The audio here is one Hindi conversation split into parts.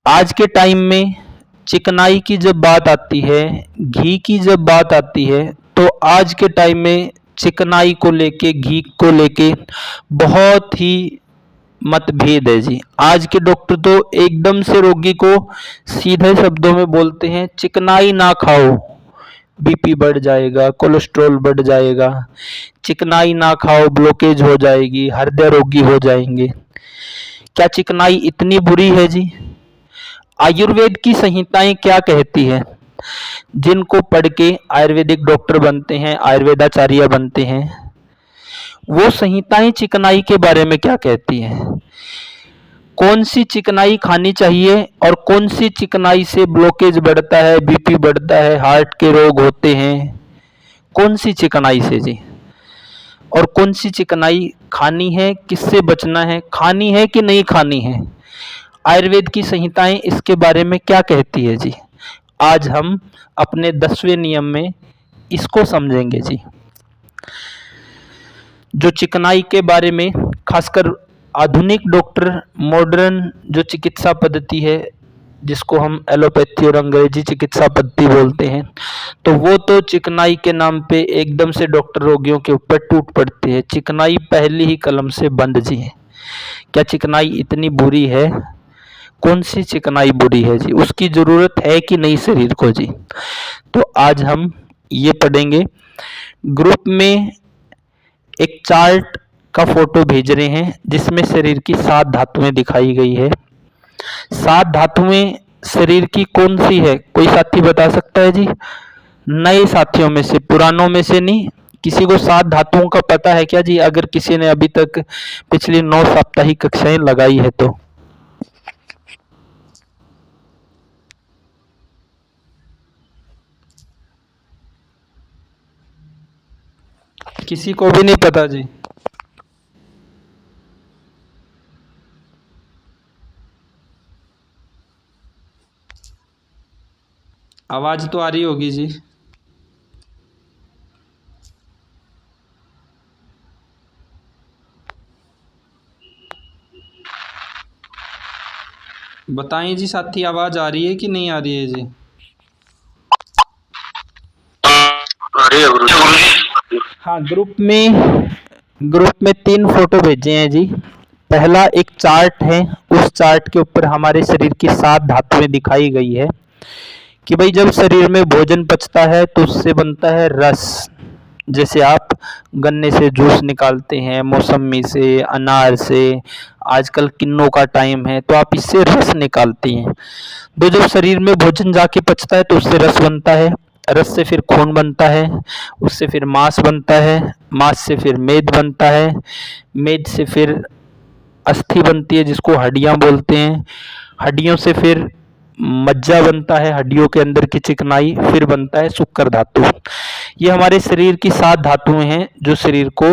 आज के टाइम में चिकनाई की जब बात आती है, घी की जब बात आती है, तो आज के टाइम में चिकनाई को लेके, घी को लेके बहुत ही मतभेद है जी। आज के डॉक्टर तो एकदम से रोगी को सीधे शब्दों में बोलते हैं चिकनाई ना खाओ, बीपी बढ़ जाएगा, कोलेस्ट्रॉल बढ़ जाएगा, चिकनाई ना खाओ, ब्लॉकेज हो जाएगी, हृदय रोगी हो जाएंगे। क्या चिकनाई इतनी बुरी है जी? आयुर्वेद की संहिताएं क्या कहती है? जिनको पढ़ के आयुर्वेदिक डॉक्टर बनते हैं, आयुर्वेदाचार्य बनते हैं, वो संहिताएं चिकनाई के बारे में क्या कहती हैं? कौन सी चिकनाई खानी चाहिए और कौन सी चिकनाई से ब्लॉकेज बढ़ता है, बीपी बढ़ता है, हार्ट के रोग होते हैं? कौन सी चिकनाई से जी? और कौन सी चिकनाई खानी है, किससे बचना है, खानी है कि नहीं खानी है? आयुर्वेद की संहिताएं इसके बारे में क्या कहती है जी? आज हम अपने 10वें नियम में इसको समझेंगे जी। जो चिकनाई के बारे में खासकर आधुनिक डॉक्टर, मॉडर्न जो चिकित्सा पद्धति है, जिसको हम एलोपैथी और अंग्रेजी चिकित्सा पद्धति बोलते हैं, तो वो तो चिकनाई के नाम पे एकदम से डॉक्टर रोगियों के ऊपर टूट पड़ते हैं। चिकनाई पहली ही कलम से बंद जी है। क्या चिकनाई इतनी बुरी है? कौन सी चिकनाई बुरी है जी? उसकी जरूरत है कि नहीं शरीर को जी? तो आज हम ये पढ़ेंगे। ग्रुप में एक चार्ट का फोटो भेज रहे हैं जिसमें शरीर की 7 धातुएं दिखाई गई है। 7 धातुएं शरीर की कौन सी है? कोई साथी बता सकता है जी? नए साथियों में से, पुरानों में से नहीं। किसी को 7 धातुओं का पता है क्या जी? अगर किसी ने अभी तक पिछली 9 साप्ताहिक कक्षाएं लगाई है तो। किसी को भी नहीं पता जी? आवाज तो आ रही होगी जी। बताएं जी साथी, आवाज आ रही है कि नहीं आ रही है जी? हाँ, ग्रुप में 3 फोटो भेजे हैं जी। पहला एक चार्ट है, उस चार्ट के ऊपर हमारे शरीर की 7 धातुएं दिखाई गई है कि भाई जब शरीर में भोजन पचता है तो उससे बनता है रस। जैसे आप गन्ने से जूस निकालते हैं, मौसमी से, अनार से, आजकल किन्नों का टाइम है तो आप इससे रस निकालती हैं। तो जब शरीर में भोजन जाके पचता है तो उससे रस बनता है, रस से फिर खून बनता है, उससे फिर मांस बनता है, मांस से फिर मेद बनता है, मेद से फिर अस्थि बनती है जिसको हड्डियां बोलते हैं, हड्डियों से फिर मज्जा बनता है, हड्डियों के अंदर की चिकनाई, फिर बनता है शुक्र धातु। ये हमारे शरीर की 7 धातुएं हैं जो शरीर को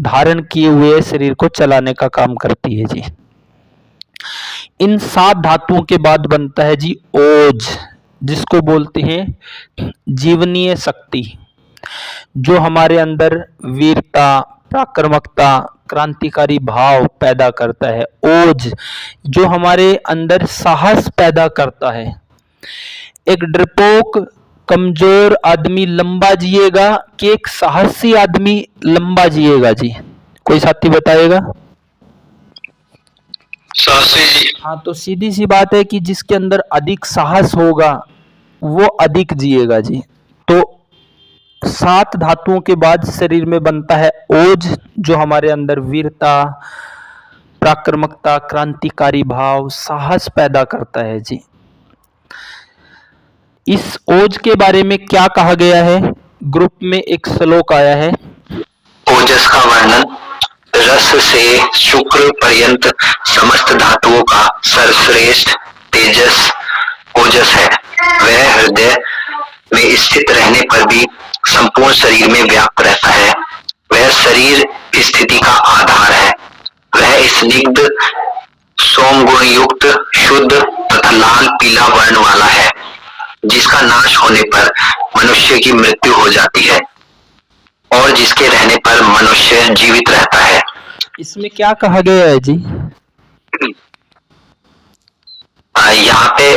धारण किए हुए शरीर को चलाने का काम करती है जी। इन 7 धातुओं के बाद बनता है जी ओज, जिसको बोलते हैं जीवनीय शक्ति, जो हमारे अंदर वीरता, पराक्रमकता, क्रांतिकारी भाव पैदा करता है। ओज जो हमारे अंदर साहस पैदा करता है। एक डरपोक कमजोर आदमी लंबा जिएगा कि एक साहसी आदमी लंबा जिएगा जी? कोई साथी बताएगा? साहसी जी। हाँ, तो सीधी सी बात है कि जिसके अंदर अधिक साहस होगा वो अधिक जिएगा जी। तो 7 धातुओं के बाद शरीर में बनता है ओज, जो हमारे अंदर वीरता, पराक्रमकता, क्रांतिकारी भाव, साहस पैदा करता है जी। इस ओज के बारे में क्या कहा गया है? ग्रुप में एक श्लोक आया है। ओजस का वर्णन रस से शुक्र पर्यंत समस्त धातुओं का सर्वश्रेष्ठ तेजस ओजस है। वह हृदय में स्थित रहने पर भी संपूर्ण शरीर में व्याप्त रहता है। वह शरीर स्थिति का आधार है। वह स्निग्ध सोम गुण युक्त शुद्ध तथा लाल पीला वर्ण वाला है, जिसका नाश होने पर मनुष्य की मृत्यु हो जाती है और जिसके रहने पर मनुष्य जीवित रहता है। इसमें क्या कहा गया है जी? यहाँ पे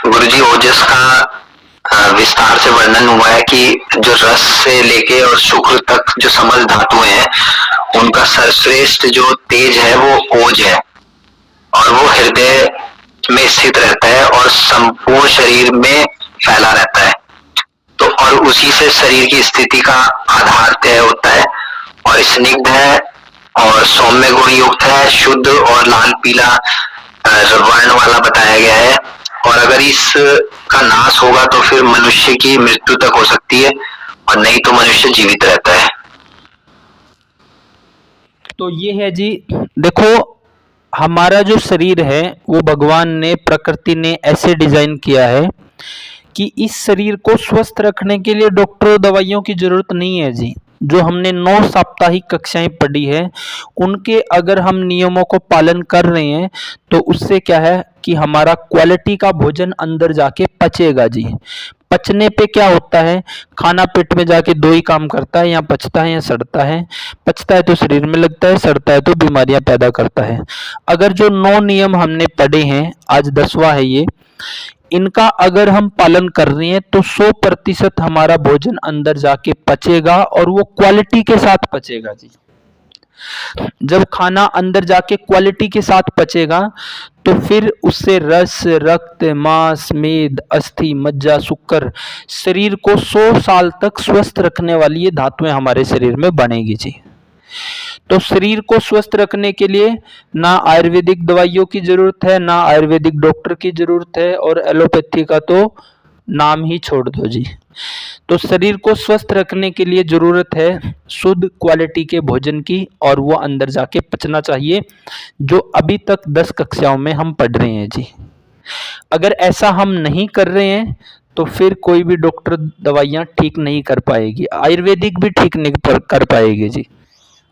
गुरुजी ओजस का विस्तार से वर्णन हुआ है कि जो रस से लेके और शुक्र तक जो समस्त धातुएं हैं, उनका सर्वश्रेष्ठ जो तेज है वो ओज है, और वो हृदय में स्थित रहता है और संपूर्ण शरीर में फैला रहता है। तो और उसी से शरीर की स्थिति का आधार तय होता है, और स्निग्ध है और सौम्य गुण युक्त है, शुद्ध और लाल पीला वर्ण वाला बताया गया है। और अगर इसका नाश होगा तो फिर मनुष्य की मृत्यु तक हो सकती है, और नहीं तो मनुष्य जीवित रहता है। तो ये है जी, देखो हमारा जो शरीर है वो भगवान ने, प्रकृति ने ऐसे डिजाइन किया है कि इस शरीर को स्वस्थ रखने के लिए डॉक्टरों दवाइयों की जरूरत नहीं है जी। जो हमने 9 साप्ताहिक कक्षाएं पढ़ी है, उनके अगर हम नियमों को पालन कर रहे हैं तो उससे क्या है कि हमारा क्वालिटी का भोजन अंदर जाके पचेगा जी। पचने पे क्या होता है, खाना पेट में जाके दो ही काम करता है, या पचता है या सड़ता है। पचता है तो शरीर में लगता है, सड़ता है तो बीमारियां पैदा करता है। अगर जो 9 नियम हमने पढ़े हैं, आज 10वां है ये, इनका अगर हम पालन कर रहे हैं तो 100% हमारा भोजन अंदर जाके पचेगा, और वो क्वालिटी के साथ पचेगा जी। जब खाना अंदर जाके क्वालिटी के साथ पचेगा तो फिर उससे रस, रक्त, मांस, मेद, अस्थि, मज्जा, शुक्र, शरीर को 100 साल तक स्वस्थ रखने वाली ये धातुएं हमारे शरीर में बनेगी जी। तो शरीर को स्वस्थ रखने के लिए ना आयुर्वेदिक दवाइयों की जरूरत है, ना आयुर्वेदिक डॉक्टर की जरूरत है, और एलोपैथी का तो नाम ही छोड़ दो जी। तो शरीर को स्वस्थ रखने के लिए जरूरत है शुद्ध क्वालिटी के भोजन की, और वो अंदर जाके पचना चाहिए, जो अभी तक 10 कक्षाओं में हम पढ़ रहे हैं जी। अगर ऐसा हम नहीं कर रहे हैं तो फिर कोई भी डॉक्टर दवाइयाँ ठीक नहीं कर पाएगी, आयुर्वेदिक भी ठीक नहीं कर पाएगी जी।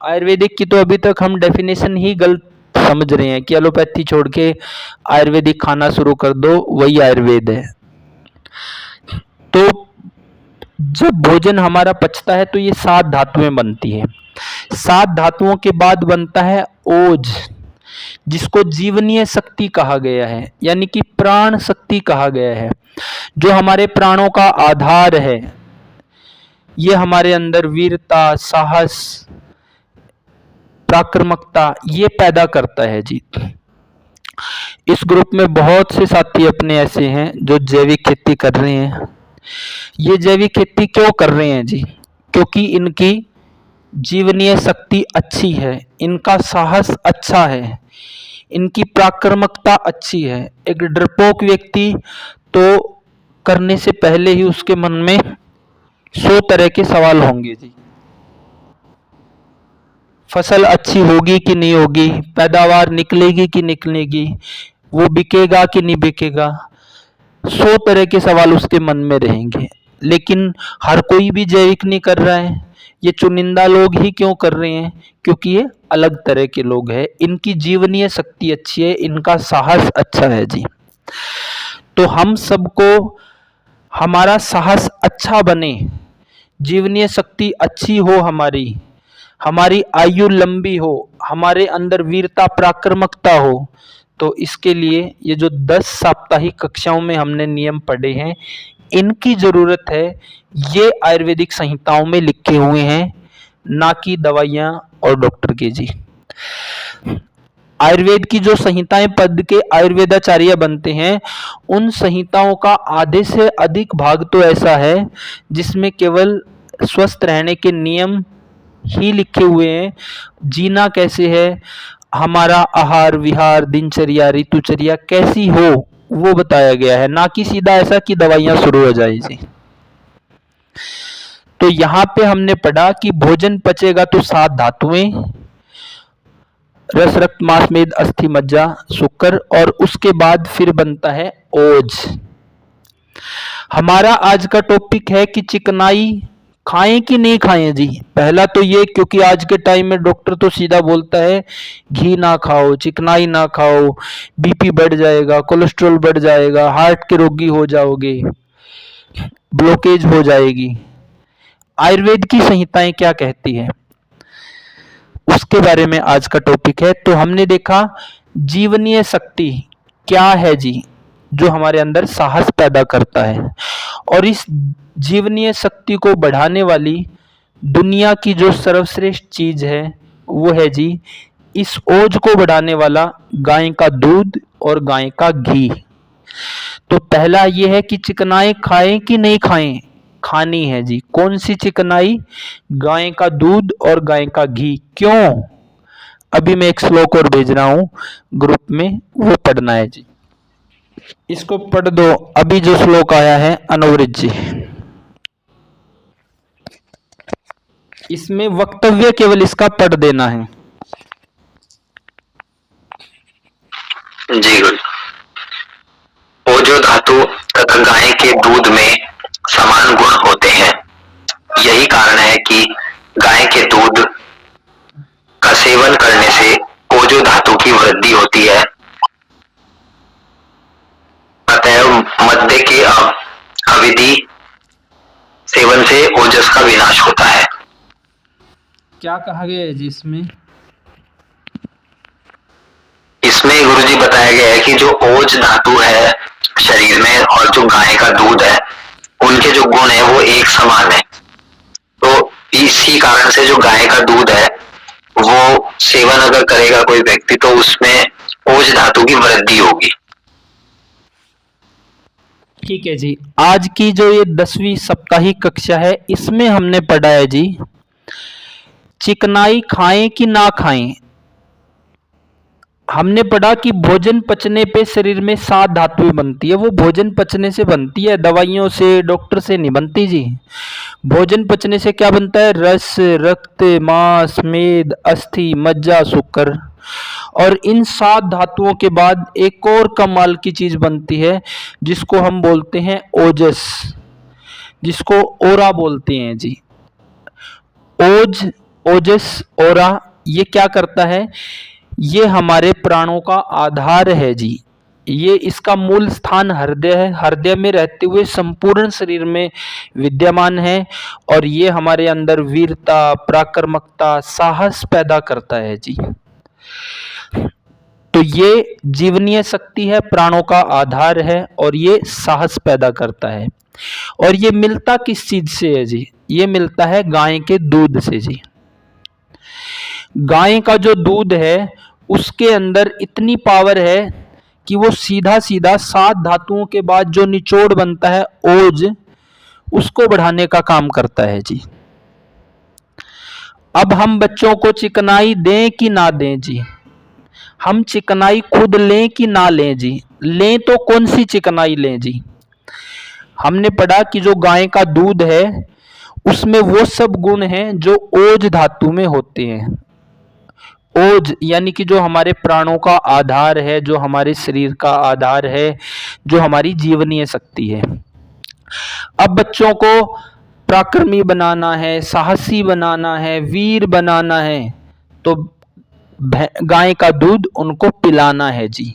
आयुर्वेदिक की तो अभी तक हम डेफिनेशन ही गलत समझ रहे हैं कि एलोपैथी छोड़ के आयुर्वेदिक खाना शुरू कर दो, वही आयुर्वेद है। तो जब भोजन हमारा पचता है तो ये 7 धातुएं बनती है। 7 धातुओं के बाद बनता है ओज, जिसको जीवनीय शक्ति कहा गया है, यानी कि प्राण शक्ति कहा गया है, जो हमारे प्राणों का आधार है। ये हमारे अंदर वीरता, साहस, प्राक्रमकता ये पैदा करता है जी। इस ग्रुप में बहुत से साथी अपने ऐसे हैं जो जैविक खेती कर रहे हैं। ये जैविक खेती क्यों कर रहे हैं जी? क्योंकि इनकी जीवनीय शक्ति अच्छी है, इनका साहस अच्छा है, इनकी प्राक्रमकता अच्छी है। एक डरपोक व्यक्ति तो करने से पहले ही उसके मन में 100 तरह के सवाल होंगे जी। फसल अच्छी होगी कि नहीं होगी, पैदावार निकलेगी कि निकलेगी, वो बिकेगा कि नहीं बिकेगा, 100 तरह के सवाल उसके मन में रहेंगे। लेकिन हर कोई भी जैविक नहीं कर रहा है, ये चुनिंदा लोग ही क्यों कर रहे हैं? क्योंकि ये अलग तरह के लोग हैं, इनकी जीवनीय शक्ति अच्छी है, इनका साहस अच्छा है जी। तो हम सबको हमारा साहस अच्छा बने, जीवनीय शक्ति अच्छी हो, हमारी आयु लंबी हो, हमारे अंदर वीरता, प्राक्रमकता हो, तो इसके लिए ये जो 10 साप्ताहिक कक्षाओं में हमने नियम पढ़े हैं, इनकी जरूरत है। ये आयुर्वेदिक संहिताओं में लिखे हुए हैं, ना कि दवाइयाँ और डॉक्टर के जी। आयुर्वेद की जो संहिताएं पद के आयुर्वेदाचार्य बनते हैं, उन संहिताओं का आधे से अधिक भाग तो ऐसा है जिसमें केवल स्वस्थ रहने के नियम ही लिखे हुए हैं। जीना कैसे है, हमारा आहार विहार, दिनचर्या, ऋतुचर्या कैसी हो, वो बताया गया है, ना कि सीधा ऐसा कि दवाइयां शुरू हो जाए जी। तो यहाँ पे हमने पढ़ा कि भोजन पचेगा तो 7 धातुएं, रस, रक्त, मांस, मेद, अस्थि, मज्जा, शुक्र, और उसके बाद फिर बनता है ओज। हमारा आज का टॉपिक है कि चिकनाई खाएं कि नहीं खाएं जी। पहला तो ये, क्योंकि आज के टाइम में डॉक्टर तो सीधा बोलता है घी ना खाओ, चिकनाई ना खाओ, बीपी बढ़ जाएगा, कोलेस्ट्रॉल बढ़ जाएगा, हार्ट के रोगी हो जाओगे, ब्लॉकेज हो जाएगी। आयुर्वेद की संहिताएं क्या कहती है, उसके बारे में आज का टॉपिक है। तो हमने देखा जीवनीय शक्ति, क्या है जी जो हमारे अंदर साहस पैदा करता है, और इस जीवनीय शक्ति को बढ़ाने वाली दुनिया की जो सर्वश्रेष्ठ चीज है वो है जी इस ओज को बढ़ाने वाला गाय का दूध और गाय का घी। तो पहला ये है कि चिकनाई खाएं कि नहीं खाएं, खानी है जी। कौन सी चिकनाई? गाय का दूध और गाय का घी। क्यों? अभी मैं एक श्लोक और भेज रहा हूं ग्रुप में, वो पढ़ना है जी। इसको पढ़ दो। अभी जो श्लोक आया है अनुवृत जी, इसमें वक्तव्य केवल इसका पढ़ देना है। जी गुरु। ओजो धातु तथा गाय के दूध में समान गुण होते हैं। यही कारण है कि गाय के दूध का सेवन करने से ओजो धातु की वृद्धि होती है। अतएव मद्य के अविधि सेवन से ओजस का विनाश होता है। क्या कहा गया है जी इसमें? इसमें गुरुजी बताया गया है कि जो ओज धातु है शरीर में और जो गाय का दूध है उनके जो गुण है वो एक समान है। तो इसी कारण से जो गाय का दूध है वो सेवन अगर करेगा कोई व्यक्ति तो उसमें ओज धातु की वृद्धि होगी। ठीक है जी। आज की जो ये 10वीं साप्ताहिक कक्षा है इसमें हमने पढ़ा है जी चिकनाई खाएं कि ना खाएं। हमने पढ़ा कि भोजन पचने पे शरीर में 7 धातुएं बनती है। वो भोजन पचने से बनती है, दवाइयों से, डॉक्टर से नहीं बनती जी। भोजन पचने से क्या बनता है? रस, रक्त, मांस, मेद, अस्थि, मज्जा, शुक्र। और इन 7 धातुओं के बाद एक और कमाल की चीज बनती है जिसको हम बोलते हैं ओजस, जिसको ओरा बोलते हैं जी। ओज, ओजस, ओरा, ये क्या करता है? ये हमारे प्राणों का आधार है जी। ये इसका मूल स्थान हृदय है, हृदय में रहते हुए संपूर्ण शरीर में विद्यमान है, और ये हमारे अंदर वीरता, पराक्रमकता, साहस पैदा करता है जी। तो ये जीवनीय शक्ति है, प्राणों का आधार है, और ये साहस पैदा करता है। और ये मिलता किस चीज से है जी? ये मिलता है गाय के दूध से जी। गाय का जो दूध है उसके अंदर इतनी पावर है कि वो सीधा सीधा 7 धातुओं के बाद जो निचोड़ बनता है ओज, उसको बढ़ाने का काम करता है जी। अब हम बच्चों को चिकनाई दें कि ना दें जी? हम चिकनाई खुद लें कि ना लें जी? लें तो कौन सी चिकनाई लें जी? हमने पढ़ा कि जो गाय का दूध है उसमें वो सब गुण हैं जो ओज धातु में होते हैं। ओज यानी कि जो हमारे प्राणों का आधार है, जो हमारे शरीर का आधार है, जो हमारी जीवनीय शक्ति है। अब बच्चों को पराक्रमी बनाना है, साहसी बनाना है, वीर बनाना है, तो गाय का दूध उनको पिलाना है जी।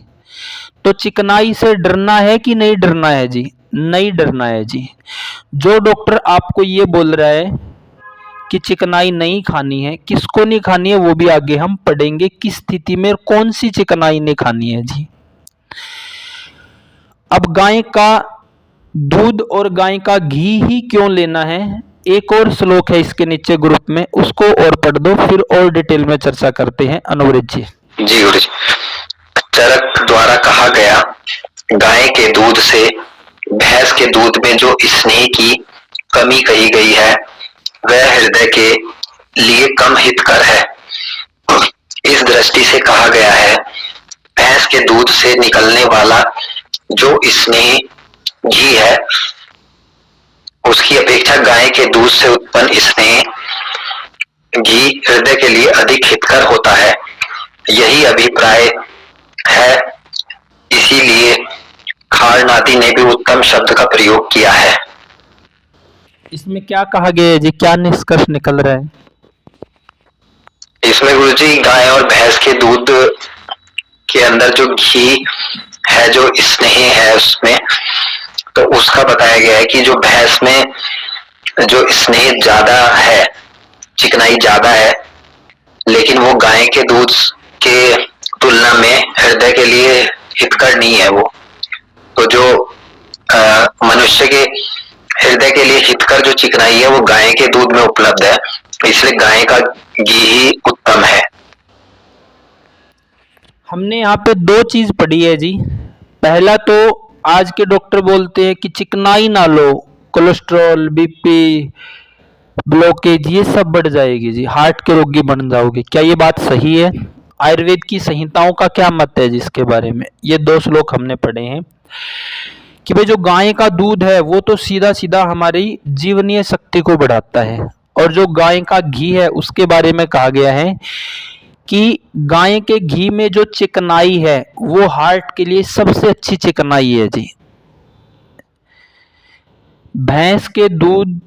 तो चिकनाई से डरना है कि नहीं डरना है जी? नहीं डरना है जी। जो डॉक्टर आपको ये बोल रहा है कि चिकनाई नहीं खानी है, किसको नहीं खानी है वो भी आगे हम पढ़ेंगे, किस स्थिति में कौन सी चिकनाई नहीं खानी है जी। अब गाय का दूध और गाय का घी ही क्यों लेना है? एक और श्लोक है इसके नीचे ग्रुप में, उसको और पढ़ दो, फिर और डिटेल में चर्चा करते हैं। अनुवृत जी। जी गुरु जी। चरक द्वारा कहा गया गाय के दूध से भैंस के दूध में जो स्नेह की कमी कही गई है वह हृदय के लिए कम हितकर है। इस दृष्टि से कहा गया है भैंस के दूध से निकलने वाला जो स्नेह घी है उसकी अपेक्षा गाय के दूध से उत्पन्न स्नेह घी हृदय के लिए अधिक हितकर होता है। यही अभिप्राय है, इसीलिए खारनाथी ने भी उत्तम शब्द का प्रयोग किया है। इसमें क्या कहा गया है जी? क्या निष्कर्ष निकल रहा है इसमें गुरुजी गाय और भैंस के दूध के अंदर जो घी है, जो स्नेह है उसमें, तो उसका बताया गया है कि जो भैंस में जो स्नेह ज्यादा है, चिकनाई ज्यादा है, लेकिन वो गाय के दूध के तुलना में हृदय के लिए हितकर नहीं है वो। तो जो मनुष्य के हृदय के लिए हितकर जो चिकनाई है वो गाय के दूध में उपलब्ध है, इसलिए गाय का घी ही उत्तम है। हमने यहाँ पे दो चीज पढ़ी है जी। पहला तो आज के डॉक्टर बोलते हैं कि चिकनाई ना लो, कोलेस्ट्रॉल, बीपी, ब्लॉकेज ये सब बढ़ जाएगी जी, हार्ट के रोगी बन जाओगे। क्या ये बात सही है? आयुर्वेद की संहिताओं का क्या मत है जिसके बारे में? ये दो श्लोक हमने पढ़े हैं कि भाई जो गाय का दूध है वो तो सीधा सीधा हमारी जीवनीय शक्ति को बढ़ाता है, और जो गाय का घी है उसके बारे में कहा गया है कि गाय के घी में जो चिकनाई है वो हार्ट के लिए सबसे अच्छी चिकनाई है जी। भैंस के दूध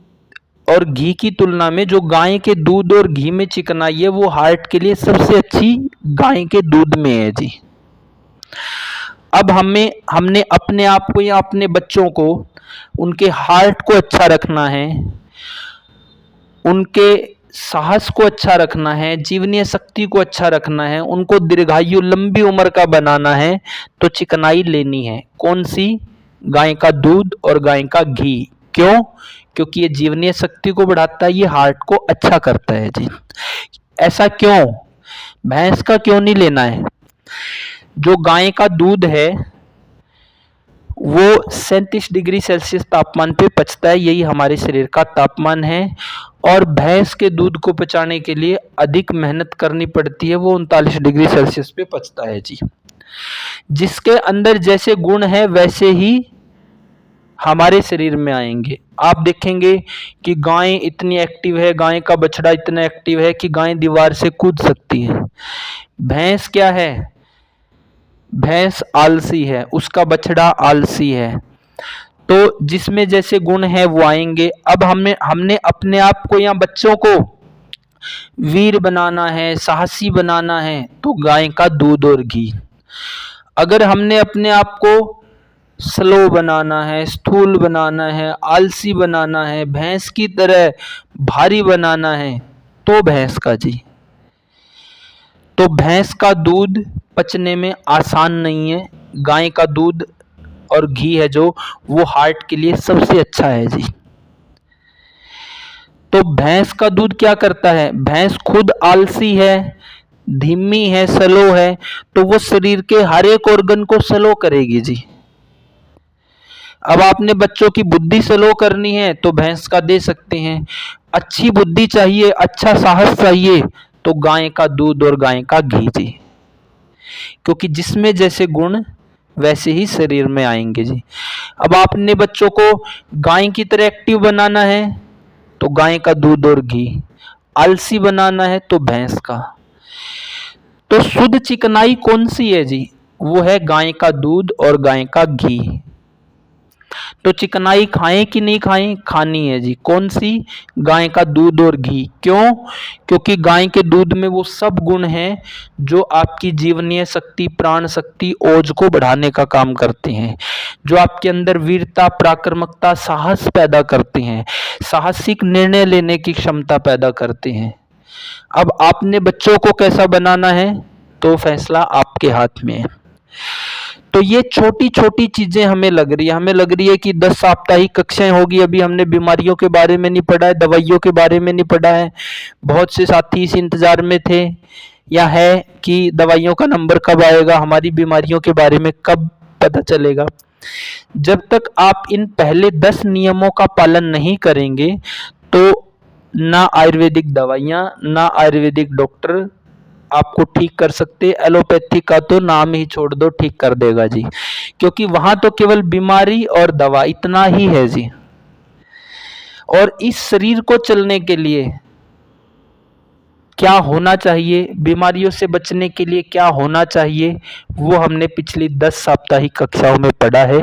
और घी की तुलना में जो गाय के दूध और घी में चिकनाई है वो हार्ट के लिए सबसे अच्छी गाय के दूध में है जी। अब हमने अपने आप को या अपने बच्चों को, उनके हार्ट को अच्छा रखना है, उनके साहस को अच्छा रखना है, जीवनीय शक्ति को अच्छा रखना है, उनको दीर्घायु लंबी उम्र का बनाना है, तो चिकनाई लेनी है। कौन सी? गाय का दूध और गाय का घी। क्यों? क्योंकि ये जीवनीय शक्ति को बढ़ाता है, ये हार्ट को अच्छा करता है जी। ऐसा क्यों? भैंस का क्यों नहीं लेना है? जो गाय का दूध है वो 37 डिग्री सेल्सियस तापमान पे पचता है, यही हमारे शरीर का तापमान है। और भैंस के दूध को पचाने के लिए अधिक मेहनत करनी पड़ती है, वो 39 डिग्री सेल्सियस पे पचता है जी। जिसके अंदर जैसे गुण है वैसे ही हमारे शरीर में आएंगे। आप देखेंगे कि गाय इतनी एक्टिव है, गाय का बछड़ा इतना एक्टिव है कि गाय दीवार से कूद सकती है। भैंस क्या है? भैंस आलसी है, उसका बछड़ा आलसी है। तो जिसमें जैसे गुण है वो आएंगे। अब हमने अपने आप को या बच्चों को वीर बनाना है, साहसी बनाना है, तो गाय का दूध और घी। अगर हमने अपने आप को स्लो बनाना है, स्थूल बनाना है, आलसी बनाना है, भैंस की तरह भारी बनाना है, तो भैंस का जी। तो भैंस का दूध पचने में आसान नहीं है। गाय का दूध और घी है जो, वो हार्ट के लिए सबसे अच्छा है जी। तो भैंस का दूध क्या करता है? भैंस खुद आलसी है, धीमी है, स्लो है, तो वो शरीर के हर एक ऑर्गन को स्लो करेगी जी। अब आपने बच्चों की बुद्धि स्लो करनी है तो भैंस का दे सकते हैं। अच्छी बुद्धि चाहिए, अच्छा साहस चाहिए, तो गाय का दूध और गाय का घी जी। क्योंकि जिसमें जैसे गुण वैसे ही शरीर में आएंगे जी। अब आपने बच्चों को गाय की तरह एक्टिव बनाना है तो गाय का दूध और घी, आलसी बनाना है तो भैंस का। तो शुद्ध चिकनाई कौन सी है जी? वो है गाय का दूध और गाय का घी। तो चिकनाई खाएं कि नहीं खाएं? खानी है जी। कौन सी? गाय का दूध और घी। क्यों? क्योंकि गाय के दूध में वो सब गुण हैं जो आपकी जीवनीय शक्ति, प्राण शक्ति, ओज को बढ़ाने का काम करते हैं, जो आपके अंदर वीरता, पराक्रमकता, साहस पैदा करते हैं, साहसिक निर्णय लेने की क्षमता पैदा करते हैं। अब आपने बच्चों को कैसा बनाना है तो फैसला आपके हाथ में है। तो ये छोटी छोटी चीजें हमें लग रही है कि 10 साप्ताहिक कक्षाएं होगी, अभी हमने बीमारियों के बारे में नहीं पढ़ा है, दवाइयों के बारे में नहीं पढ़ा है। बहुत से साथी इस इंतजार में थे या है कि दवाइयों का नंबर कब आएगा, हमारी बीमारियों के बारे में कब पता चलेगा। जब तक आप इन पहले 10 नियमों का पालन नहीं करेंगे तो ना आयुर्वेदिक दवाइयाँ, ना आयुर्वेदिक डॉक्टर आपको ठीक कर सकते। एलोपैथी का तो नाम ही छोड़ दो, ठीक कर देगा जी, क्योंकि वहां तो केवल बीमारी और दवा इतना ही है जी। और इस शरीर को चलने के लिए क्या होना चाहिए, बीमारियों से बचने के लिए क्या होना चाहिए, वो हमने पिछली 10 साप्ताहिक कक्षाओं में पढ़ा है।